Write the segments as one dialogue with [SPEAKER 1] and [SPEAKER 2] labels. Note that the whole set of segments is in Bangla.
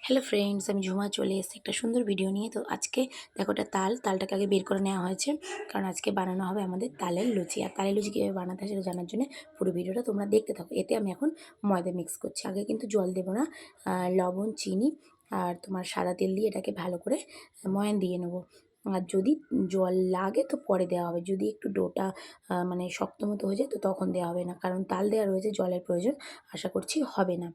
[SPEAKER 1] হ্যালো ফ্রেন্ডস, আমি ঝুমা চলে এসেছি একটা সুন্দর ভিডিও নিয়ে। তো আজকে দেখো এটা তালটাকে আগে বের করে নেওয়া হয়েছে, কারণ আজকে বানানো হবে আমাদের তালের লুচি। আর তালের লুচি কীভাবে বানাতে হয় সেটা জানার জন্য পুরো ভিডিওটা তোমরা দেখতে থাকো। এতে আমি এখন ময়দা মিক্স করছি। আগে কিন্তু জল দেবো না, লবণ, চিনি আর তোমার সাদা তেল দিয়ে এটাকে ভালো করে ময়ান দিয়ে নেবো। আর যদি জল লাগে তো পরে দেওয়া হবে, যদি একটু ডোটা মানে শক্ত মতো হয়ে যায় তো তখন দেওয়া হবে না, কারণ তাল দেওয়া রয়েছে, জলের প্রয়োজন আশা করছি হবে না।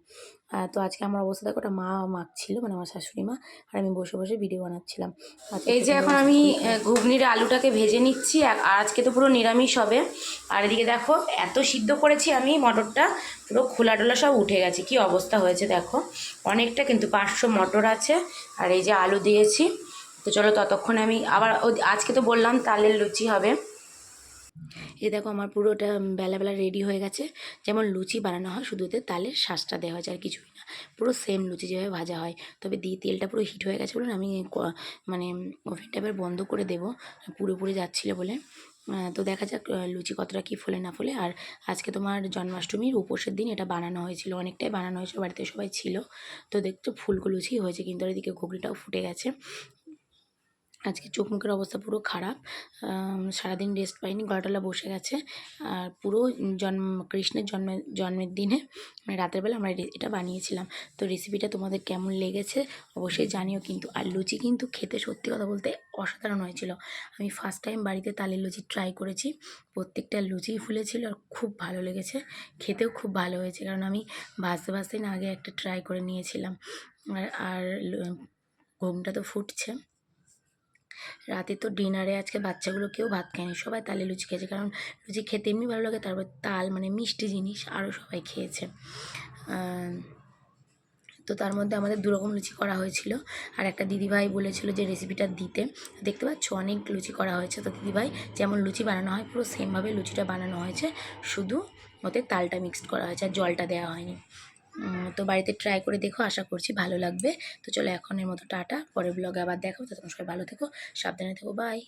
[SPEAKER 1] তো আজকে আমার অবস্থা দেখো, ওটা মা মাখছিল, মানে আমার শাশুড়ি মা, আর আমি বসে বসে ভিডিও বানাচ্ছিলাম। আজকে
[SPEAKER 2] এই যে
[SPEAKER 1] খেতে
[SPEAKER 2] এখন
[SPEAKER 1] অবস্থা
[SPEAKER 2] আমি
[SPEAKER 1] খুবই খারাপ।
[SPEAKER 2] ঘুগনির আলুটাকে ভেজে নিচ্ছি। আর আজকে তো পুরো নিরামিষ হবে। আর এদিকে দেখো এত সিদ্ধ করেছি আমি, মটরটা পুরো খোলা টোলা সব উঠে গেছে। কি অবস্থা হয়েছে দেখো, অনেকটা কিন্তু 500 মটর আছে। আর এই যে আলু দিয়েছি। তো চলো ততক্ষণে আমি আবার আজকে তো বললাম তালের লুচি হবে।
[SPEAKER 1] এই দেখো আমার পুরোটা বেলা রেডি হয়ে গেছে। যেমন লুচি বানানো হয়, শুধু এতে তালের শাঁসটা দেওয়া হয়েছে, আর কিছুই না। পুরো সেম লুচি যেভাবে ভাজা হয়, তবে তেলটা পুরো হিট হয়ে গেছে বলে আমি মানে ওভেনটা এবার বন্ধ করে দেবো, পুরোপুরি যাচ্ছিলো বলে। তো দেখা যাক লুচি কতটা কী ফোলে না ফোলে। আর আজকে তোমার জন্মাষ্টমীর উপোসের দিন এটা বানানো হয়েছিল, অনেকটাই বানানো হয়েছিল, বাড়িতে সবাই ছিল। তো দেখছো ফুলকো লুচি হয়েছে, কিন্তু আর এদিকে ঘুগনিটাও ফুটে গেছে। আজকে চোখ মুখের অবস্থা পুরো খারাপ। সারাদিন রেস্ট পাইনি, গলাটলা বসে গেছে। আর পুরো কৃষ্ণের জন্মের দিনে মানে রাতের বেলা আমরা এটা বানিয়েছিলাম। তো রেসিপিটা তোমাদের কেমন লেগেছে অবশ্যই জানিও কিন্তু। আর লুচি কিন্তু খেতে সত্যি কথা বলতে অসাধারণ হয়েছিল। আমি ফার্স্ট টাইম বাড়িতে তালের লুচি ট্রাই করেছি, প্রত্যেকটা লুচিই ফুলেছিল আর খুব ভালো লেগেছে। খেতেও খুব ভালো হয়েছে, কারণ আমি ভাজতে না আগে একটা ট্রাই করে নিয়েছিলাম। আর ঘুমটা তো ফুটছে। রাতে তো ডিনারে আজকে বাচ্চাগুলো কেউ ভাত খায়নি, সবাই তালে লুচি খেয়েছে, কারণ লুচি খেতে এমনি ভালো লাগে, তারপর তাল মানে মিষ্টি জিনিস আরও সবাই খেয়েছে। তো তার মধ্যে আমাদের দুরকম লুচি করা হয়েছিল। আর একটা দিদিভাই বলেছিল যে রেসিপিটা দিতে, দেখতে পাচ্ছ অনেক লুচি করা হয়েছে। তো দিদিভাই যেমন লুচি বানানো হয় পুরো সেমভাবে লুচিটা বানানো হয়েছে, শুধু ওতে তালটা মিক্সড করা হয়েছে আর জলটা দেওয়া হয়নি। তো বাড়িতে ট্রাই করে দেখো, আশা করছি ভালো লাগবে। তো চলো এখনের মতো টাটা, পরের ব্লগে আবার দেখো। তখন সবাই ভালো থেকো, সাবধানে থেকো, বাই।